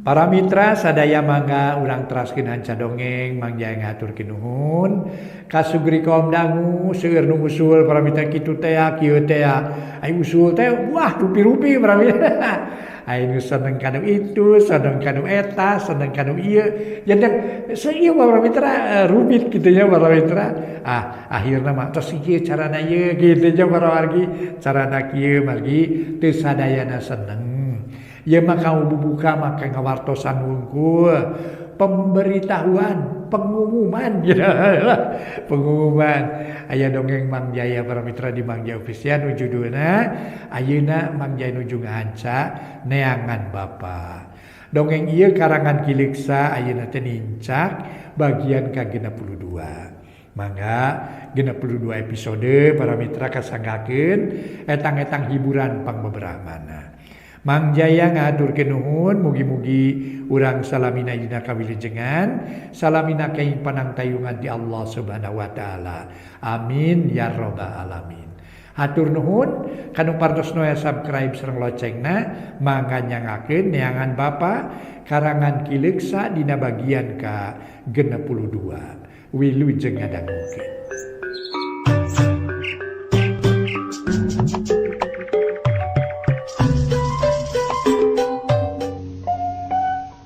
Para mitra sadaya mangga urang teraskeun hanca dongeng mangga ngaturkeun nuhun kasugri kaum dangu seueur nu usul para mitra kitu teh kieu teh ai usul teh wah rupi-rupi para mitra ai nu seneng kanu itu seneng kanu eta seneng kanu ieu jadi seueur para mitra rumit kitu nya para mitra akhirna mah tos ieu carana ieu kitu nya para wargi carana kieu margi teu sadayana seneng. Ya maka bubuka maka ngawartosan wungkul pemberitahuan pengumuman pengumuman aya dongeng Mang Jaya para mitra di Mang Jaya Official judulna ayeuna Mang Jaya nuju ngahanca neangan bapa dongeng ieu karangan Kiliksa ayeuna teh nincak bagian ka-62 mangga 62 episode para mitra kasanggakeun etang-etang hiburan pangbeberamana Mang Jaya ngaturkeun nuhun mugi-mugi urang salamina dina kawilujengan salamina kaing panangtayungan di Allah Subhanahu wa taala amin ya rabbal alamin hatur nuhun kanu partosna subscribe sareng loncengna mangga nyangakeun neangan bapa karangan Kiliksa dina bagian ka 62 wilujeng ngadangukeun.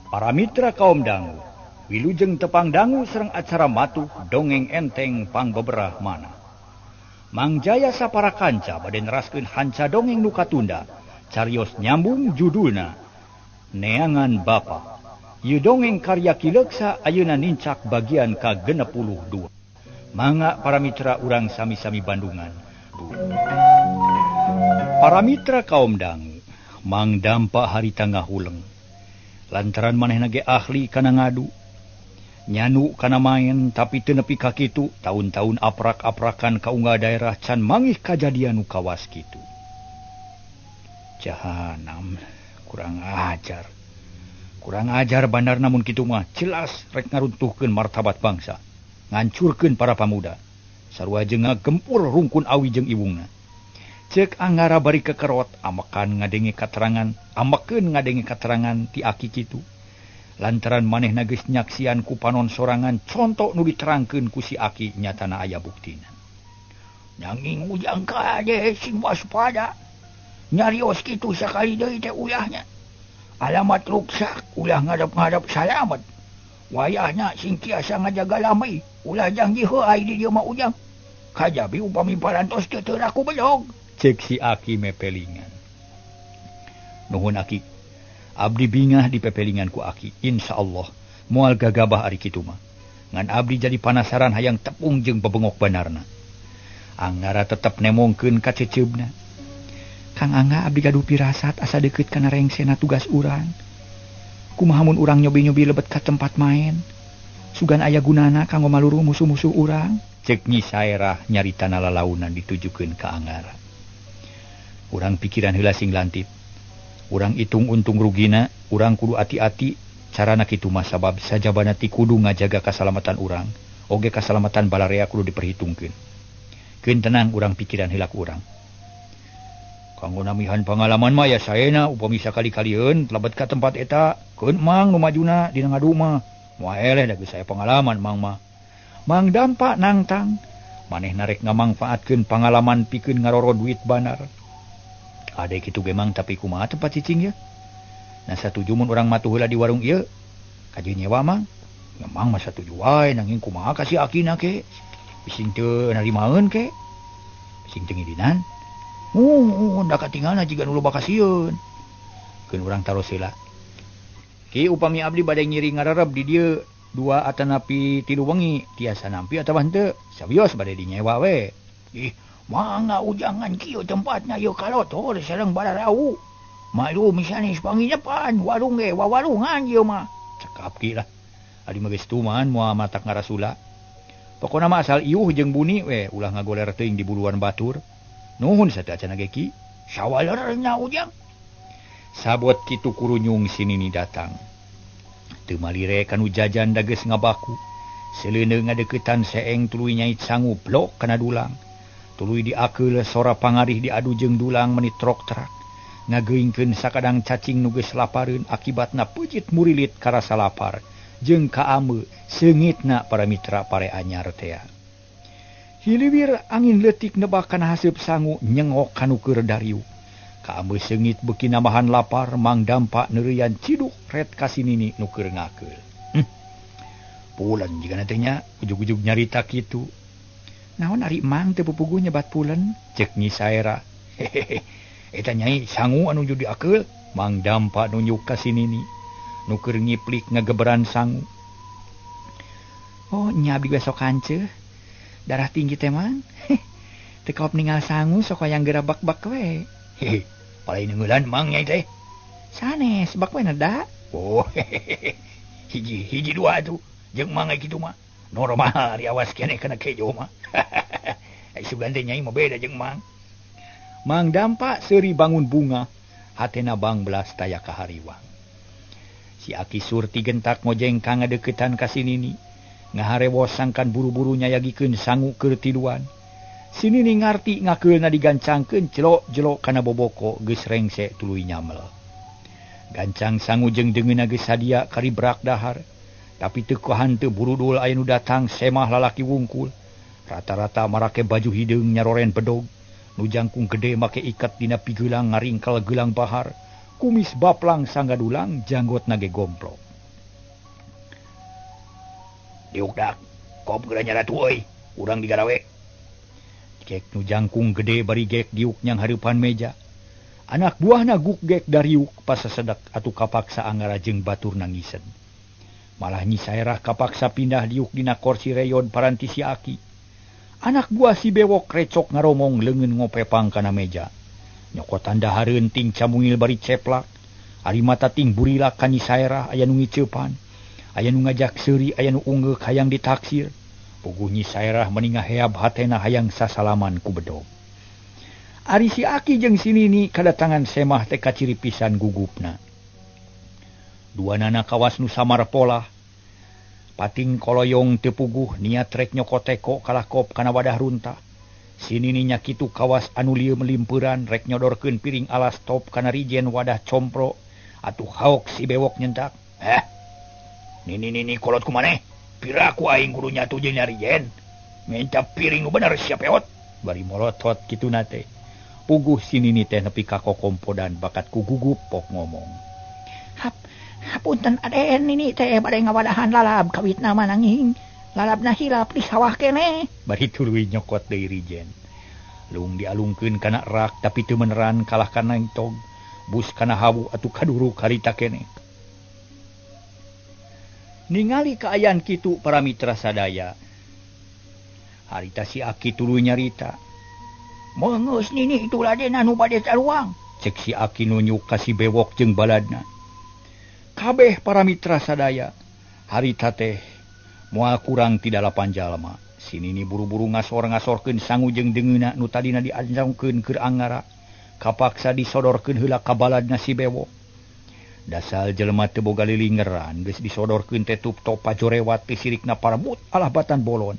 Para mitra kaum dangu, wilujeng tepang dangu sereng acara matuh dongeng enteng pangbeberah mana. Mang Jaya sapara kanca bade neraskeun hanca dongeng nu katunda, carios nyambung judulna Neangan Bapa. Ieu dongeng karya Kiliksa ayeuna nincak bagian ka-62. Mangga para mitra urang sami-sami Bandungan. Para mitra kaum dangu, Mang Dampa harita ngahuleng. Lantaran manehna ge ahli kana ngadu. Nyanu kana main tapi teu nepi ka kitu, tahun-tahun aprak-aprakan ka unggal daerah can mangih kajadian nu kawas kitu. Jahanam, kurang ajar. Kurang ajar bandar namun kitu mah jelas rek ngaruntuhkeun martabat bangsa, ngancurkeun para pamuda. Sarua jeung ngagempur rungkun awi jeung iwungna. Cek anggara bari kekerot amekeun ngadenge katerangan ti aki kitu. Lantaran manehna geus nyaksian ku panon sorangan conto nu diterangkeun ku si aki nyatana aya buktina. Nanging ujang kade sing waspada. Nyarios kitu sakali deui teh uyahnya. Alamat ruksak ulah ngadap-ngadap salamet. Wayahna sing tiasa ngajaga lamai ulah janji heuai di dieu mah ujang. Kajabi upami parantos teu aku belog. Cek si aki mepelingan. Nuhun aki, abdi bingah di pepelingan ku aki, insyaallah moal gagabah ari kitu mah. Ngan abdi jadi panasaran hayang tepung jeung bebengok banarna. Anggara tetep nemongkeun ka ceceubna. Kang Angga abdi gaduh pirasat asa deukeut kana rengsena tugas urang. Kumaha mun urang nyobi-nyobi lebet ka tempat main. Sugan aya gunana kanggo maluru musuh-musuh urang. Cek Nyi Saerah nyaritana lalaunan ditujukeun ka Anggara. Urang pikiran heula sing lantip. Urang itung untung rugina, urang kudu ati-ati carana kitu mah sabab sajabana ti kudu ngajaga kasalamatan urang, oge kasalamatan balarea kudu diperhitungkeun. Keun tenang urang pikiran heula ku urang. Kanggo namihan pangalaman mah ya saena upami sakali-kalieun lebet ka tempat eta, keun mang nu majuna dina ngadu mah. Moal eleh da geus saya pengalaman mang mah. Mang Dampa nangtang, manehna rek ngamangfaatkeun pangalaman pikeun ngaroro duit banar. Ade kitu ge mang tapi kumaha tempat cicing ya? Nah satuju mun urang matuh heula di warung ieu. Kaji nyewa mang. Ya mang mah satuju wae nanging kumaha ka si akina ke? Bising teu narimaeun ke? Bising teu ngidinan. Da katinggalna jiga nu loba kasieun. Keun urang taros heula. Ki upami abdi bade ngiri ngarereb di dieu 2 atanapi 3 wengi tiasa nampi atawa henteu. Sabios bade dinyewa we. Mangga ujangan kieu tempatna ieu kalotor sareng balarau. Malu misanis panginyepan warung ge wawarungan ieu mah. Cekap ki lah. Adi mah geus tuman moal matak ngarasula. Pokona mah asal iuh jeung buni we ulah ngagoler teuing di buluan batur. Nuhun sateu acan ge ki. Sawalerna ujang. Sabot kitu kurunyung sinini datang. Teu malire kanu jajan da geus ngabaku. Seleuneu ngadeuketan seeng tuluy nyait sangu blok kana dulang. Tuluy diakeul sora pangarih diadu jeung dulang menit trok-trak. ngageingkeun sakadang cacing nu geus lapareun akibatna peucit murilit karasa lapar jeung kaame seungitna para mitra pare anyar teh. Hiliwir angin leutik nebak kana haseup sangu nyengok kanu keur dariuk. Kaame seungit beuki namahan lapar Mang Dampa neureuyan ciduk red kasinini nu keur ngakeul. Pulen jigana teh nya ujug-ujug nyarita kitu. Naon ari Mang teu pupuguh nyebat pulen? Ceuk Nyi Saera. Hehehe. Eta nyai sangu anu judi akeul. Mang Dampa nunjuk ka sinini. Nu keur ngiplik ngageberan sangu. Oh, nya abdi besok hanceuh. Darah tinggi teh Mang. Teu kaop ningal sangu sok hayang gerabak-bak we. Hehe. Palai neungeulan Mang nyai teh. Sanes, bak we neda. Oh, hehehe. Hiji dua atuh. Jeung Mang kitu mah. Normal awas kene kana kejo mah. Ai sugan teh nyai mah beda jeung Mang. Mang Dampa seuri bangun bunga, hatena bang belas taya ka hariwang. Si Aki Surti gentak ngojeng ka ngadeuketan ka Sinini, ngaharewos sangkan buru-buru nyayagikeun sangu keur tiluan. Sinini ngarti ngakeulna digancangkeun jelok-jelok kana boboko geus rengse tuluy nyamel. Gancang sangu jeung deungeunna geus sadia karibrak dahar, tapi teu kahanteu burudul aya nu datang semah lalaki wungkul. Rata-rata marake baju hideung nyaroren bedog. Nu jangkung gede make ikat dina pigeulang ngaringkel geulang bahar, kumis baplang sanggadulang janggot nage gomplok. Diukdak, kop geura nyaratu euy, urang digarawe. Gek nu jangkung gede bari gek diuk nyang hareupan meja. Anak buahna guk gek dariuk pasasedek atuh kapaksa angara jeung batur nangisen. Malah Nyi Saerah kapaksa pindah diuk dina kursi reyon paranti si Aki. Anak buah si bewok recok ngaromong leungeun ngopepang kana meja. Nyokotan dahareun ting camungil bari ceplak. Ari mata ting burilak ka Nyi Saerah aya nu ngiceupan. Aya nu ngajak seuri, aya nu ungeuk hayang ditaksir. Puguh Nyi Saerah meninga heab hatena hayang sasalaman ku bedog. Ari si Aki jeung Sinini kadatangan semah teh kaciri pisan gugupna. Duanana kawas nu samar pola. Pating koloyong teu puguh niat rek nyokoteko kalakop kana wadah runta. Sinini nya kitu kawas anu lieu melimpeuran rek nyodorkeun piring alas top kana rijen wadah compro atuh haok si bewok nyentak. Nini kolot kumaneh? Piraku aing kudu nyatu jeung rijen. Minta piring nu bener sia peot. Bari molotot kituna teh. Puguh Sinini teh nepi ka kokompodan bakat ku gugup pok ngomong. Hapunten aden nini teh bade ngawadahan lalab kawitna mananging lalabna hilap di sawah kene. Bari tuluy nyokot deui rijen. Lung dialungkeun kana rak tapi teu meneran kalah kana entog. Bus kana hawu atuh kaduru karita kene. Ningali kaayaan kitu para mitra sadaya. Harita si Aki tuluy nyarita. Meungeus nini itu laden anu bade caruang. Cek si Aki nunjuk ka si bewok jeung baladna. Kabeh para mitra sadaya, harita teh moal kurang ti 8 jalma. Sinini buru-buru ngasor-ngasorkeun sangu jeung deungeuna nu tadina dianjangkeun keur angara, kapaksa disodorkeun heula ka baladna si bewok. Dasal jelema teu boga lilingeran geus disodorkeun teh tup-top pajorewat ti sirikna parabut alah batan bolon.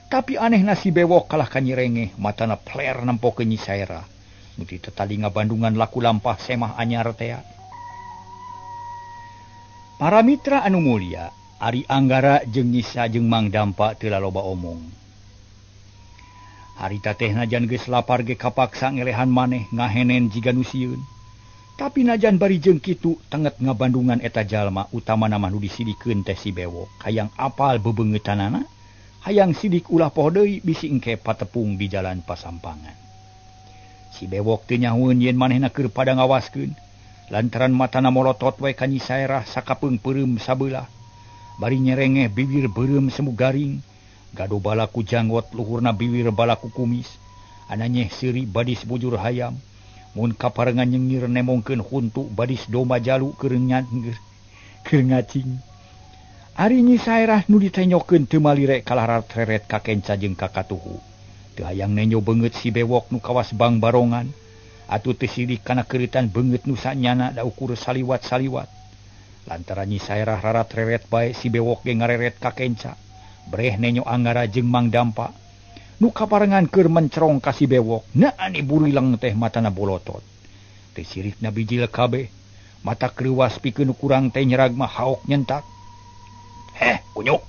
Tapi anehna si bewok kalah ka nyirengeh, matana pler nempokeun Nyi Saerah. Nu ti tetalinga Bandungan laku lampah semah anyar teh. Para mitra anu mulia, Ari Anggara jeung Nyisa jeung Mang Dampa teu laloba omong. Harita teh najan geus lapar ge kapaksa ngelehan maneh ngahenen jiga nu sieun. Tapi najan bari jeung kitu tenget ngabandungan eta jalma utamana mah nu disidikeun teh si bewok. Hayang apal bebeungetanana, hayang sidik ulah poho deui bisi engke patepung di jalan pasampangan. Si bewok teu nyahueun yen manehna keur pada ngawaskeun. Lantaran matana molotot we ka Nyi Saerah sakapeung peureum sabelah. Bari nyerengeh bibir beureum semu garing, gado balaku janggot luhurna bibir balaku kumis. Ananyeh seuri badis bujur hayam, mun kaparengan nyengir nemongkeun huntu badis domba jalu keur ngacing. Ari Nyi Saerah nu ditenyokeun teu malirek kalarat reret ka kenca jeung ka katuhu. Teu hayang nenyo beungeut si bewok nu kawas bang barongan. Atuh teu sidik kana keuritan beungeut nu sanyana da ukur saliwat-saliwat. Lantaran Nyi Saerah rarat reret bae si bewok ge ngareret ka kenca. Breh nenyo Anggara jeung Mang Dampa. Nu kaparengan keur mencerong ka si bewok, naani burileng teh matana bolotot. Teu sirikna bijil kabeh, mata kreuwas pikeun kurang teh nyerag mah haok nyentak. Kunyuk.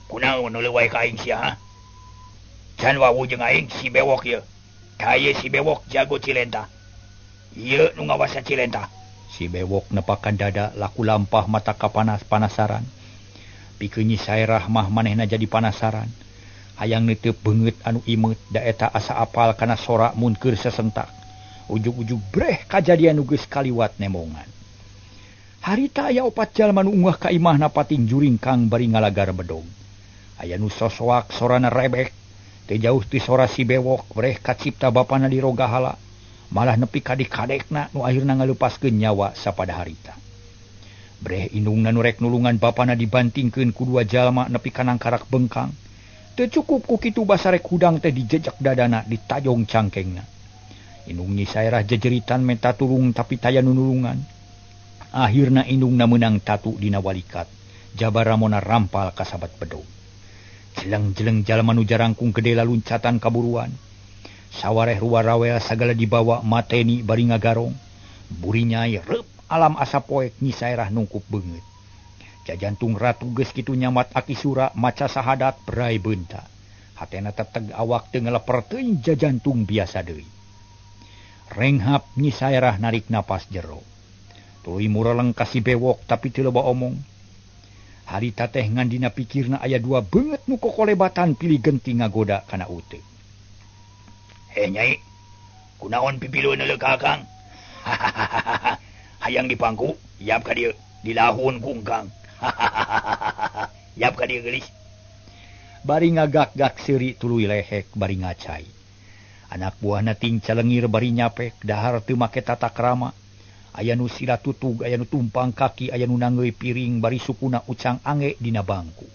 Kunaon nu leuwih ka aing sia ha? Can wawu jeung aing si bewok ieu. Kaya si bewok jago Cilenta. Ieu nu ngawasa Cilenta. Si bewok nepakan dada laku lampah mata kapanas-panasaran. Pikeun Nyi Saerah mah manehna jadi panasaran. Hayang neuteuk beungeut anu imeut da eta asa apal kana sora mun keur sesentak. Ujug-ujug breh kajadian nu geus kaliwat nemongan. Harita aya 4 jalma nu unggah ka imahna pating juring kang bari ngalagar bedog. Aya nu sosoak sorana rebek, teu jauh ti sora si bewok breh kacipta bapana di rogahala, malah nepi ka dikadekna nu akhirna ngaleupaskeun nyawa sapada harita. Breh indungna nu rek nulungan bapana dibantingkeun ku 2 jalma nepi ka nangkarak bengkang. Teu cukup ku kitu basarek hudang teh dijejak dadana ditajong cangkengna. Indung Nyi Saerah jejeritan menta tulung tapi taya nunulungan. Akhirna indungna menang tatu dina walikat. Jabar ramona rampal kasabat bedog. Jeleng-jeleng jalma nu jarangkung gede laluncatan kaburuan. Sawareh ruwa rawel sagala dibawa mateni bari ngagarong. Buri Nyai reup alam asa poek Nyi Saerah nungkup beungeut. Jajantung ratu geus kitu nyamat aki sura maca sahadat berai beunta. Hatena teteg awak teu ngeleper teuing jajantung biasa deui. Renghap Nyi Saerah narik napas jero. Tuluy mureleng ka si bewok tapi teu loba omong. Harita teh ngandina pikirna aya 2 beungeut nu kokolebatan pilih genti ngagoda kana uteu. Nyai, kunaon pipileun leuk ka Kang? Hayang dipangku, yap ka dieu, dilahun kungkang. Yap ka dieu geulis. Bari ngagak-gak seuri tuluy lehek bari ngacai. Anak buahna ting calengir bari nyapek dahar teu make tata krama. Aya nu sila tutug, aya nu tumpang kaki, aya nu nanggeuy piring bari sukuna ucang ange dina bangku.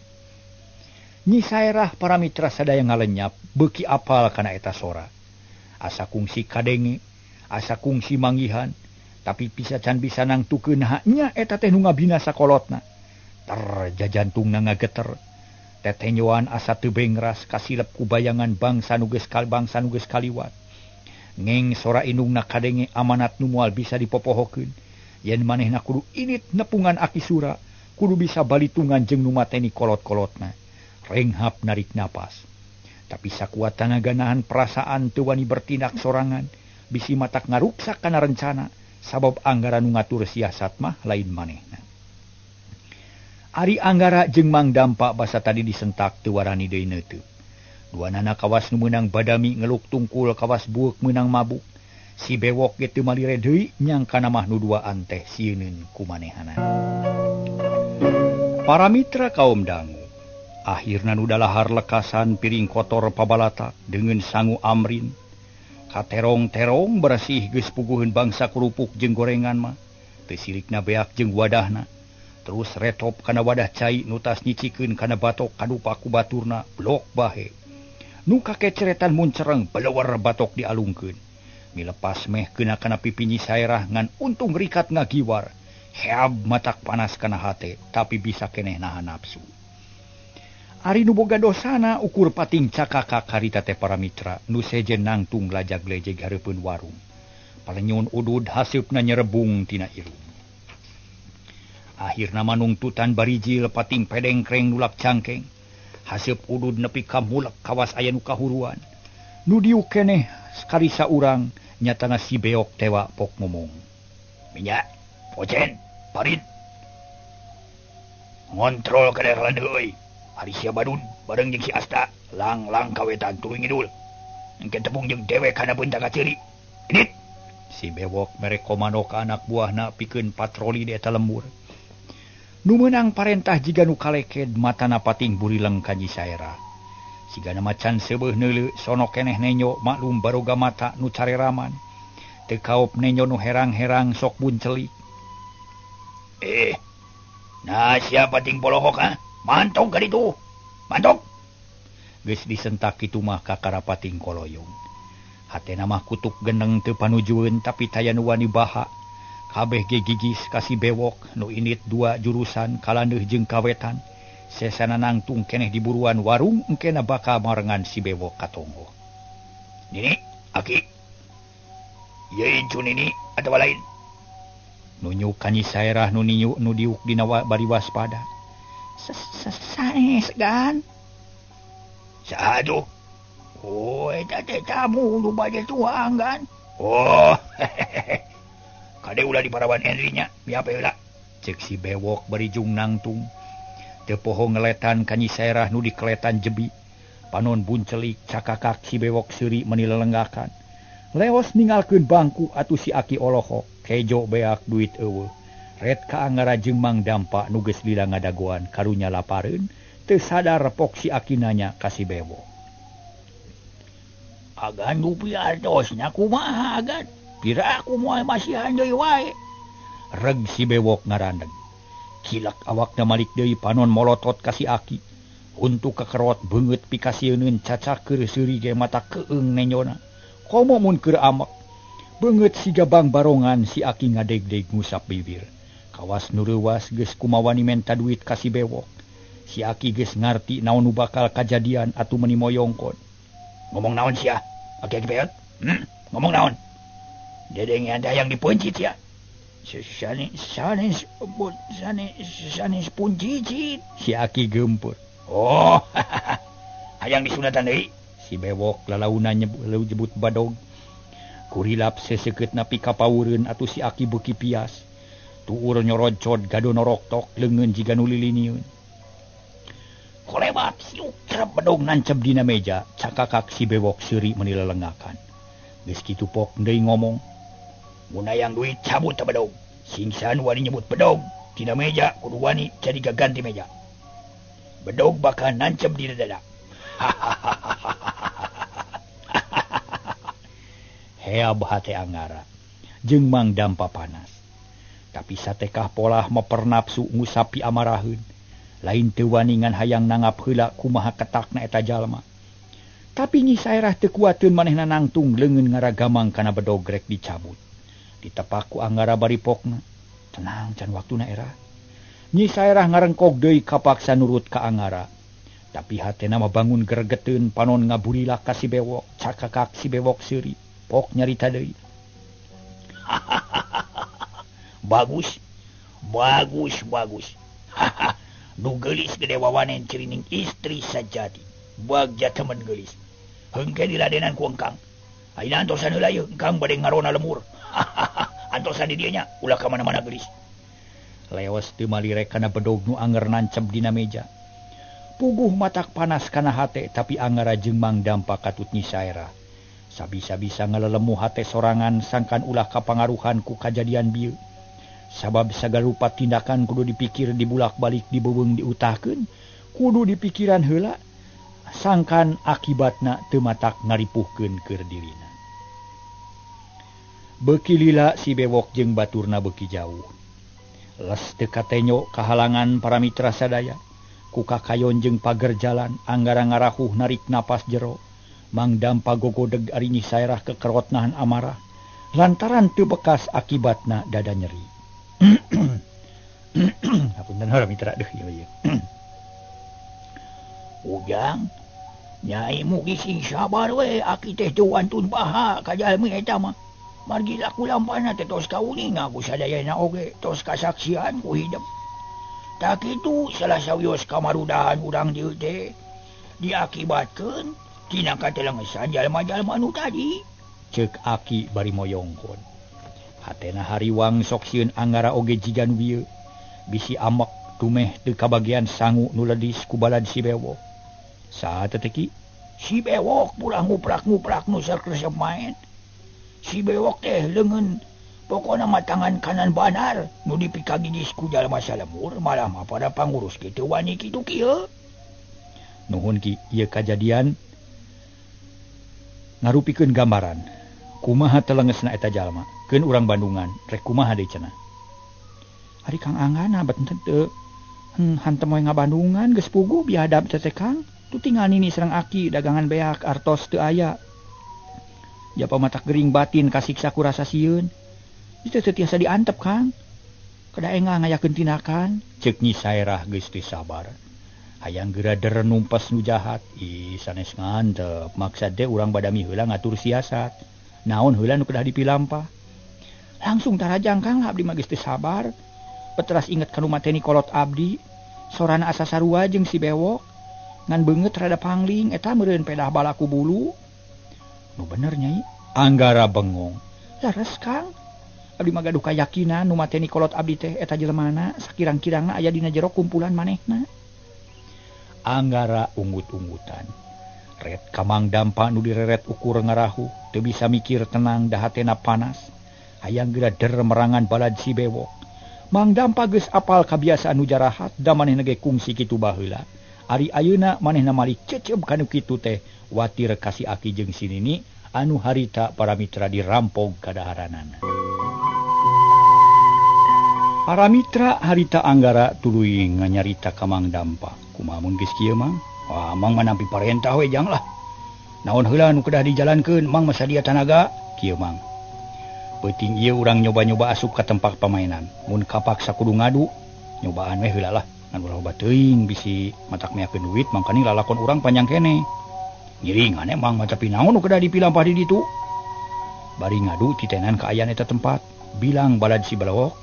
Nyi Saerah para mitra sadaya ngalenyap beuki apal kana eta sora. Asa kungsi kadenge, asa kungsi manggihan, tapi pisacan bisa nangtukeun nya eta teh nu ngabinasa kolotna. Jajantungna ngageter. Tetenyoan asa teu bengras kasilep ku bayangan bangsa nu geus kaliwat. Ngeng sora indungna kadenge amanat nu moal bisa dipopohokeun. Yen manehna kudu init nepungan aki sura, kudu bisa balitungan jeung nu mateni kolot-kolotna. Renghap narik napas. Tapi sakuat tanaga nahan perasaan teu wani bertindak sorangan, bisi matak ngaruksak kana rencana, sabab Anggara nu ngatur siasat mah lain manehna. Ari Anggara jeung Mang Dampa basa tadi disentak teu warani deui neuteub. Duanana kawas nu meunang badami ngeluk tungkul kawas bueuk meunang mabuk. Si bewok ge teu malire deui nyangkana mah nu duaan teh sieunun kumanehana. Para mitra kaum dangu. Akhirna nu dalahar lekasan piring kotor pabalata dengan sangu amrin. Katerong-terong bersih geus puguheun bangsa kerupuk jeung gorengan mah. Teu sirikna beak jeung wadahna. Terus retop kana wadah cai nu tas nyicikeun kana batok kadupa ku baturna blok bahe. Nu kakeceretan mun cereng beleuwer batok dialungkeun. Milepas meh keuna kana pipi Nyi Saerah ngan untung rikat ngagiwar. Heab matak panas kana hate tapi bisa keneh nahan nafsu. Ari nu boga dosana ukur pating cakaka karita teh para mitra nu sejen nangtung lajag-lejeg hareupeun warung. Palenyon udud haseupna nyerebung tina irung. Akhirna manungtutan barijil pating pedengkreng nulak cangkeng. Haseup udud nepi ka mulek kawas aya nu kahuruan. Nu diuk keneh sakarisa urang nyatana si beok tewa pok ngomong. Minyak, pocen, parit. Ngontrol kaderlan deui. Ari sia badun bareng jeung si Asta lang-lang kawetan tuluy ngidul. Engke tepung jeung dewek kana beunta ka ceuri. Init. Si bewok mere komando ka anak buahna pikeun patroli di eta lembur. Nu meunang parentah jiga nu kaleked matana pating burileng ka Nyi Saerah. Sigana macan seubeuh neuleu sono keneh nenyo maklum baroga mata nu careraman. Teu kaop nenyo nu herang-herang sok buncelik. Nah sia pating polohok ha? Mantok ka ditu. Mantok. Geus disentak kitu mah ka karapating koloyong. Hatena mah kutuk geneng teu panujueun tapi taya nu wani baha. Kabeh ge gigis kasih bewok nu init 2 jurusan kalaneuh jeung kawetan. Sesana nangtung keneh di buruan warung engkena bakal marengan si bewok katonggo. Nini, Aki. Ye incun ini atau lain. Nunjuk Nyi Sairah nu diuk dina bari waspada. Sanes gan. Saadu. Oh, eta teh tamu nu bade tuang gan. Oh. Kade ulah di parawan Henry-nya, miapa heula. Cek si bewok bari jung nangtung. Teu poho ngeletan ka Nyi Sairah nu dikeletan jebi. Panon buncelik cakakak si bewok seuri meuni lelenggakan. Leos ninggalkeun bangku atuh si Aki Olohok, kejo beak duit eueuh. Red ka Anggara jeung Mang Dampa nu geus lila ngadagoan karunya lapareun, teu sadar repok si Aki nanya ka si bewok. Agan nu piartosna kumaha agan? Pira aku moal masihan deui wae. Reg si bewok ngarandeg. Kilak awakna malik deui panon molotot ka si Aki. Untuk kekerot beungeut pikasieun cacak keur seuri ge mata keung nenyona. Komo mun keur amak. Beungeut siga bang barongan si Aki ngadeg-deg ngusap bibir. Kawas nu reuwas geus kumawani menta duit ka si bewok. Si Aki geus ngarti naon nu bakal kajadian atuh meuni moyongkon. Ngomong naon sia? Aki beot? Ngomong naon? Dedeng ada yang dipuncit ya. Sanes puncicit. Si Aki gempur. Oh, hayang disunatan deui. Si bewok lalauna nyebut badog. Kurilap seseukeut napi kapaweureun atuh si Aki beuki pias. Tuur nyorocod gado noroktok leungeun jiga nu lilinieun. Kolebat siuk cerep bedog nancep dina meja, cakakak si bewok seuri meuni lelengakan. Geus kitu pok deui ngomong. Mun hayang duit cabut teh bedog. Singsan wani nyebut bedog dina meja kudu wani jadi gaganti meja. Bedog bakal nancep di dada. Hea bahate Anggara. Jeung Mang Dampa panas. Tapi satekah polah meper nafsu ngusapi amaraheun. Lain teu wani ngan hayang nangap heula kumaha ketakna eta jalma. Tapi Nyi Sairah teu kuateun manehna nangtung leungeun ngaragamang kana bedog rek dicabut. Ditepak ku Anggara bari pokna. Tenang can waktuna era. Nyi Sairah ngarengkog deui kapaksa nurut ka Anggara. Tapi hatena mah bangun gregeteun panon ngaburila ka si bewok, cakakak si bewok seuri. Pok nyarita deui. Bagus. Nu geulis gede wawanen cirining istri sajadi. Bagja temen geulis. Heungke diladenan ku engkang. Ayeuna antosan heula yeuh engkang bade ngarona lemur. Antosan di dieu nya ulah ka mana-mana geulis. Leos teu malirek kana bedog nu anger nancep dina meja. Puguh matak panas kana hate tapi Anggara jeung Mang Dampa katut Nyi Sairah. Sabisa-bisa ngalelemu hate sorangan sangkan ulah kapangaruhan ku kajadian bieu. Sabab sagarupa tindakan kudu dipikir dibulak-balik dibeubeung diutahkeun, kudu dipikiran heula sangkan akibatna teu matak ngaripuhkeun keur dirina. Beuki lila si bewok jeung baturna beuki jauh. Les teu katenyo kahalangan para mitra sadaya. Ku kakayon jeung pager jalan Anggara ngarahuh narik napas jero. Mang Dampa gogodeg ari Nyi Sairah kekerot nahan amarah. Lantaran teu bekas akibatna dada nyeri. Hapunten hara mitra deuh ieu. Ujang, nyai mugi sing sabar we aki teh teu wantun baha ka jalmi eta mah. Margi laku lampana teh tos kauning aku sadayana oge tos kasaksian ku hidup. Tak kitu salah sawios kamarudahan urang dieu teh diakibatkeun tina katelengesan jalma-jalma nu tadi. Ceuk Aki bari moyongkon. Hatena hariwang sok sieun Anggara oge jiga nu bieu. Bisi amek tumeh teu kabagian sangu nu ledis ku balad si bewok. Saha teh ki? Si bewok pulah nguprak-nguprak nu saresep main. Si bewok teh leungeun pokona mah tangan kanan banar nu dipikagidis ku jalma salemur malah mah pada pangurus kitu wani kitu kieu. Nuhun ki ieu kajadian ngarupikeun gambaran kumaha telengesna eta jalma. Keun urang Bandungan rek kumaha deui cenah. Ari Kang Anggana benten teu hantem we ngabandungan geus puguh biadab teh Kang. Tu tinggal nini sareng Aki dagangan beak artos teu aya. Japa matak gering batin kasiksa ku rasa sieun. Itu teu tiasa diantep Kang. Kadaenga ngayakeun tindakan. Ceuk Nyi Sairah geus teu sabar. Hayang geura der numpes nu jahat. Ih sanes ngantep. Maksad teh urang badami heula ngatur siasat. Naon heula nu kedah dipilampah? Langsung tarajang Kang abdi mah geus teu sabar. Petras inget kanu mateni kolot abdi, sorana asa sarua jeung si bewok. Ngan beungeut rada pangling eta meureun pedah balaku bulu. Nu bener Nyai. Anggara bengong. Laras Kang. Abdi mah gaduh kayakinan nu mateni kolot abdi teh eta jelemana sakirang-kirangna aya dina jero kumpulan manehna. Anggara ungut-ungutan. Ret kamang dampa nu direret ukur ngarahu, teu bisa mikir tenang da hatena panas. Hayang geura der merangan balad si bewok. Mang dampa geus apal kabiasaan nu jarahat da manehna ge kungsi kitu baheula. Ari ayeuna manehna malik cecep kanu kitu teh watir ka si Aki jeung si Nini anu harita Paramitra dirampog kadaharanana. Paramitra harita Anggara tuluy nganyarita ka Mang Dampa. Kumaha mun geus kieu Mang? Wah, Mang manampi parentah we jang lah. Naon heula nu kedah dijalankeun Mang masadia tanaga? Kieu Mang. Peuting ieu urang nyoba-nyoba asup ka tempat pamainan. Mun kapaksa kudu ngadu, nyobaan we heula lah. Ngan ulah loba teuing bisi matak meakeun duit mangkani lalakon urang panjang kene. Ngiringan Mang tapi naon nu kedah dipilampah di ditu? Bari ngadu titenan ka ayan eta tempat. Bilang balad si Balawok,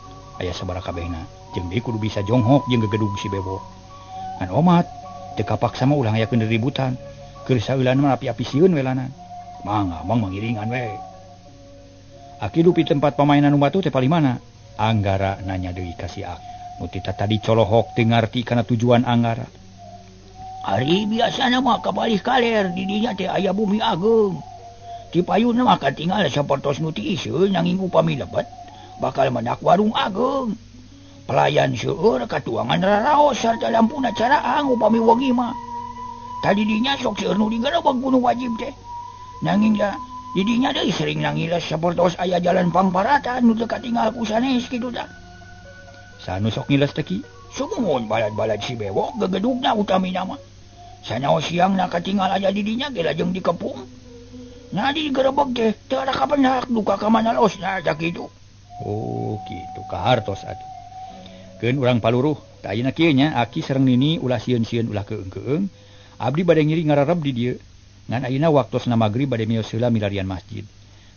aya sabaraha kabehna. Jeung deui kudu bisa jonghok jeung gegedug si Bewok. Ngan omat, teu kapaksa mah ulah ngayakeun ributan. Keur saeuleuna mah api-api sieun welanan. Mangga Mang mangiringan we. Aki dupi tempat pamainan umatu teh palimana? Anggara nanya deui ka si Aki. Nu tita tadi colohok teu ngarti kana tujuan Anggara. Ari biasana mah kabalih kaler di dinya teh aya bumi ageung. Ti payuna mah katinggal sapertos nu ti iseuh nanging upami lebet bakal mendak warung ageung. Pelayan seueur katuangan raraos sarta lampuna caraang upami wengi mah. Tadi dinya sok seueur nu digerebeg kudu wajib teh. Nanging da di dinya deui sering nangiles sapertos aya jalan pangparatan nu teu katinggal ku sanes kitu tah. Sanu sok ngiles teh ki? Sumuhun balad-balad si Bewok gegedugna utamina mah. Sanaos siangna katinggal aya di dinya ge lajeng dikepung. Nah digerebeg teh teu ada kapendak duka ka mana losna cak kitu. Oh, kitu kahartos atuh. Keun urang paluruh, tah ayeuna kieu nya Aki sareng Nini ulah sieun-sieun ulah keung-keung. Abdi bade ngiri ngarareb di dieu. Ngan ayeuna waktosna magrib bade mios heula milarian masjid.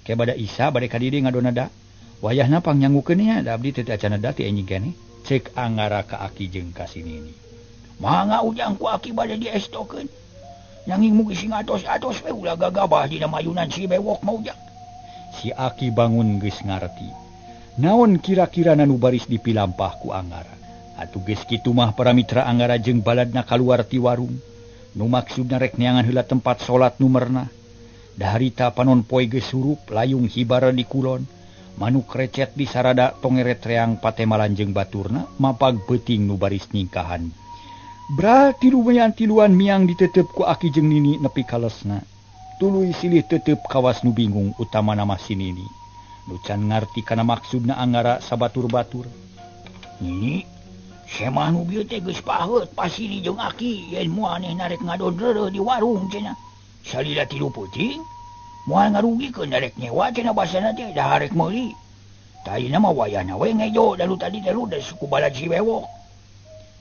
Ke bada Isya bade ka dieu ngadonada. Wayahna pangnyangukeun nya da abdi teu acan nada ti enjing keneh. Cek Anggara ka Aki jeung ka si Nini. Mangga ujang ku Aki bade diestokeun. Nanging mugi sing atos-atos we ulah gagabah dina mayunan si Bewok mah ujang. Si Aki bangun geus ngarti. Naon kira-kira nu baris dipilampah ku Anggara. Atuh geus kitu mah Paramitra Anggara jeung baladna kaluar ti warung. Nu maksudna rek neangan heula tempat salat nu meurna. Da harita panon poe geus surup layung hibara di kulon. Manuk recet di sarada tongeret reang patemalan jeung baturna mapag beuting nu baris ningkahan. Berarti tiluan miang ditetep ku Aki jeung Nini nepi kalesna. Tuluy silih tetep kawas nu bingung utama nama si Nini. Nu can ngarti kana maksudna Anggara sabatur-batur. Nini, semah nu bieu teh geus paheut pasili jeung Aki yen moal manehna rek ngadodreureuh di warung cenah. Salila 3 peuting, moal ngarugikeun rek nyewa cenah basana teh da rek meuli. Tayina mah wayahna we ngejo dalu tadi dalu da suku balad si Bewok.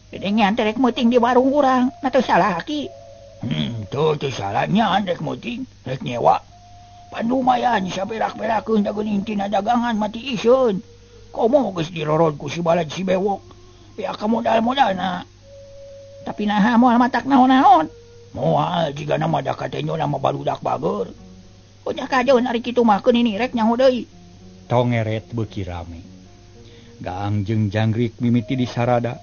Dedengan teh rek meuting di warung urang, na teu salah Aki. Teu salah nya rek meuting, rek nyewa. Pan lumayan saperak-perakeun da geuning tina dagangan mati isieun. Komo geus dirorod ku si balad si Bewok. Ya ka modal-modalna. Tapi naha moal matak naon-naon? Moal jiga nama da katenyo nama barudak bager. Punya kajeun ari kitu mah keun ini rek nyaho deui. Tongeret beuki rame. Gaang jeung jangkrik mimiti di sarada.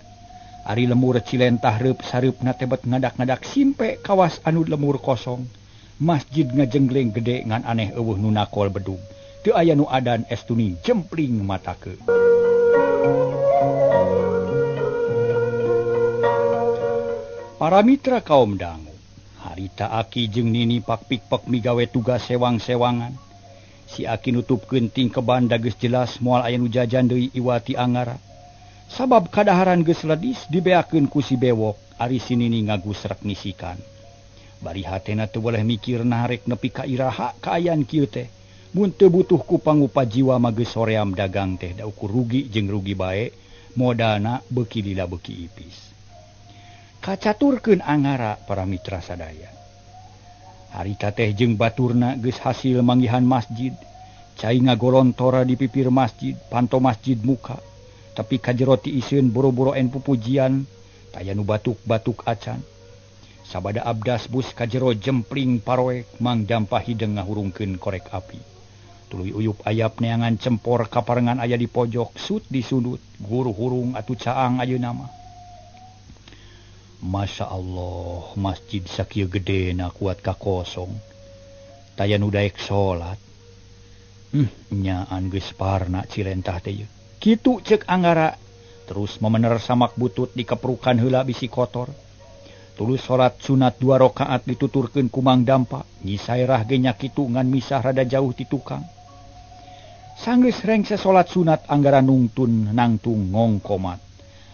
Ari lemur cilentah reup sareupna teh bet ngadak-ngadak simpe kawas anu lemur kosong. Masjid ngajenggleng gede ngan aneh eueuh nu nakol bedug. Teu aya nu adan estuni jempling matakeun. Paramitra kaum dangu. Harita Aki jeung Nini pakpik-pek migawe tugas sewang-sewangan. Si Aki nutupkeun tingkeban da geus jelas moal aya nu jajan deui iwati Anggara. Sabab kadaharan geus ledis dibeakeun ku si Bewok ari si Nini ngagusrek ngisikan. Bari hatena teu boleh mikir narek nepi ka iraha kaayaan kieu teh. Mun teu butuh ku pangupa jiwa mah geus soream dagang teh da ukur rugi jeung rugi bae, modalna beuki lila beuki ipis. Kacaturkeun Anggara Paramitra sadaya. Harita teh jeung baturna geus hasil manggihan masjid. cai ngagolontora di pipir masjid panto masjid muka tapi kajeroti iseun boro-boro en pupujian taya nu batuk-batuk acan sabada abdas bus kajero jempling paroek Mang Dampa hideng ngahurungkeun korek api tuluy uyup ayap neangan cempor kaparengan aya di pojok sut di sudut guru hurung atuh caang ayeuna mah Masya Allah masjid sakieu gedena kuat kakosong taya nu daek salat nyaan geus parna Cilentah teh kitu ceuk Anggara terus memener samak butut dikeprukan heula bisi kotor tulus salat sunat 2 rakaat dituturkeun ku Mang Dampa Nyi Sairah ge nya kitu ngan misah rada jauh ti tukang sanggeus rengse salat sunat Anggara nungtun nangtung ngongkomat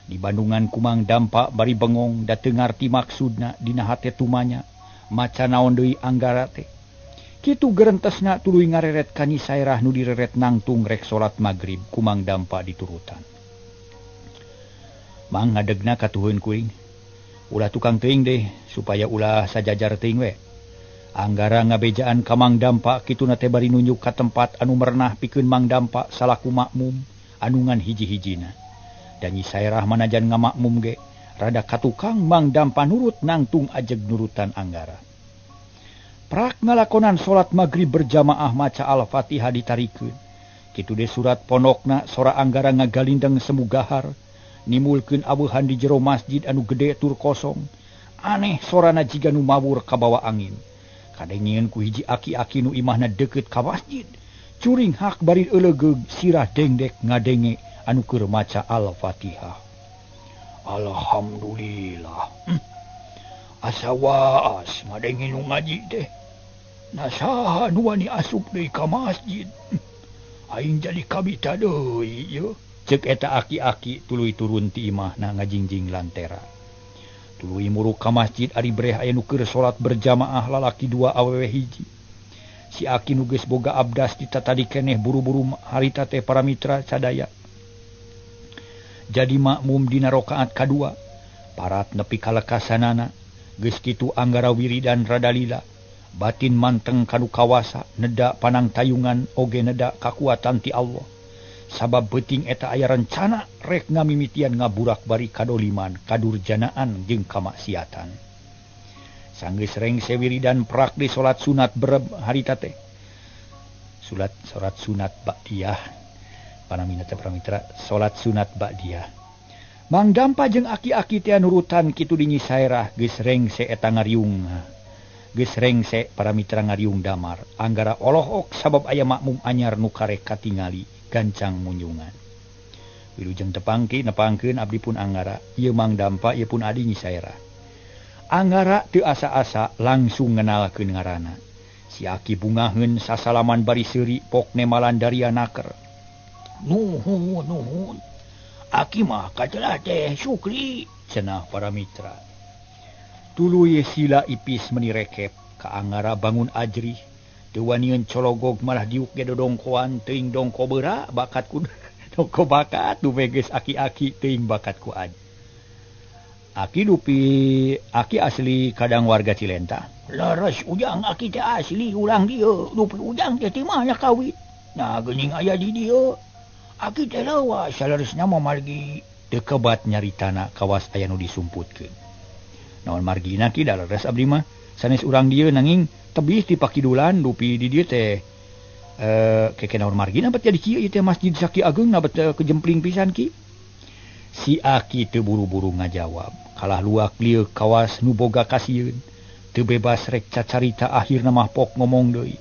di Bandungan ku Mang Dampa bari bengong da teu ngarti maksudna dina hate tumanya maca naon deui Anggara teh kitu gerentesna tuluy ngareret ka Nyi Sairah nu direret nangtung rek salat magrib ku Mang Dampa diturutan Mang ngadegna katuheun kuring ulah tukang teuing deh supaya ulah sajajar teuing we Anggara ngabejaan ka Mang Dampa kituna teh bari nunjuk ka tempat anu merenah pikeun Mang Dampa salaku makmum anu ngan hiji-hijina dan Nyi Sairah manajan ngamakmum ge rada katukang Mang Dampa nurut nangtung ajeg nurutan Anggara prak ngalakonan salat magrib berjamaah maca Al-Fatihah ditarikeun kitu de surat pondokna sora Anggara ngagalindeng semu gahar nimulkeun abeuhan di jero masjid anu gede tur kosong aneh sorana jiga nu mawur ka bawa angin kadengieun ku hiji aki-aki nu imahna deukeut ka masjid curing hak bari euleug sirah dengdek ngadenge anu keur maca Al-Fatihah Alhamdulillah asa waas ngadenge nu ngaji teh nasaha nu wani asup deui ka masjid aing jadi kabita deui ye ceuk eta aki-aki tuluy turun ti imahna ngajingjing lantera tuluy muruk ka masjid ari breh aya nu keur salat berjamaah lalaki 2 awewe hiji si aki nu geus boga abdas ditatadi keneh buru-buru harita teh para mitra sadaya jadi makmum dina rakaat kadua parat nepi ka lekasanana geus kitu Anggara wiridan rada lila batin manteng kanu kawasa neda panang tayungan oge neda kakuatan ti Allah sabab beuting eta aya rencana rek ngamimitian ngaburak bari kadoliman kadurjanaan jeung kamaksiatan sanggeus rengse wiridan prak di salat sunat bereb harita teh salat sunat ba'diyah panamina teh pramitra salat sunat ba'diyah Mang Dampa jeung aki-aki teh nurutan kitu di Nyi Sairah geus rengse eta ngariung geus rengse para mitra ngariung damar Anggara olohok sabab aya makmum anyar nu karek katingali gancang munjungan wilujeng tepangki nepangkeun abdi pun Anggara ieu Mang Dampa ieu pun adi Nyi Sairah Anggara teu asa-asa langsung ngenalkeun ngaranna si aki bungaheun sasalaman bari seuri pokne malandaria naker nuhun aki mah katelah teh Sukri cenah para mitra tuluy sila ipis meuni rekep ka Anggara bangun ajrih teu wanieun cologog malah diuk ge dodongkoan teuing dongko beura bakat ku dongko bakat nu beges aki-aki teuing bakat ku aj aki dupi aki asli kadang warga Cilentah leres ujang aki teh asli ulang dieu dupi ujang teh ti mana kawit nah geuning aya di dieu aki teh lawas saleresna mah margi teu kebat nyaritana kawas aya nu disumputkeun naon margina ki da leres abdi mah sanes urang dieu nanging tebih ti pakidulan dupi di dieu teh keke naon margina bet jadi kieu ieu teh masjid Saki Agung na bet kejempling pisan ki si aki teu buru-buru ngajawab kalah luak lieu kawas nu boga kasieun teu bebas rek cacarita akhirna mah pok ngomong deui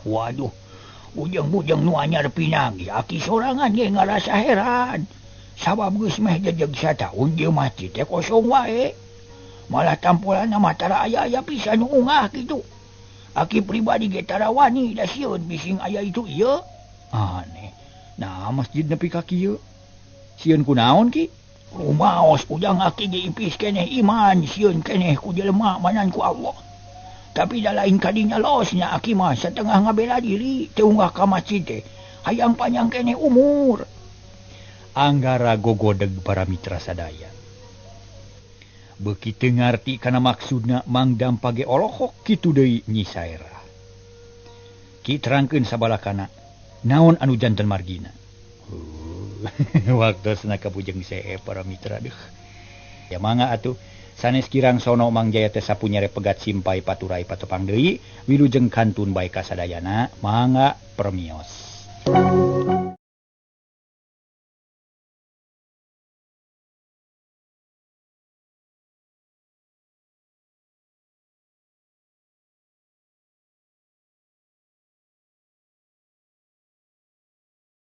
waduh bujang-bujang nu anyar pinang aki sorangan ge ngarasa heran sabab geus meh jejeg sataun ieu masjid teh kosong wae malah tampolanna mah tara aya-aya pisan nu ungah kitu aki pribadi ge tara wani da sieun bising aya itu ieu aneh nah masjid nepi ka kieu sieun kunaon ki rumaos ujang aki ge ipis keneh iman sieun keneh ku jelema manan ku Allah tapi da lain kadinya losnya aki mah setengah ngabela diri teu unggah ka masjid teh hayang panjang keneh umur Anggara gogodeg para mitra sadaya beuki teu ngarti kana maksudna Mang Dampa ge olohok kitu deui Nyi Sairah ki terangkeun sabalakana naon anu jantan margina. Waktu sana kabujeng saya para mitra deh. Ya mangga atuh sanes kirang sono Mang Jaya teh sapunyere pegat simpai paturai patepang deui wilujeng kantun bae kasadayana mangga permios.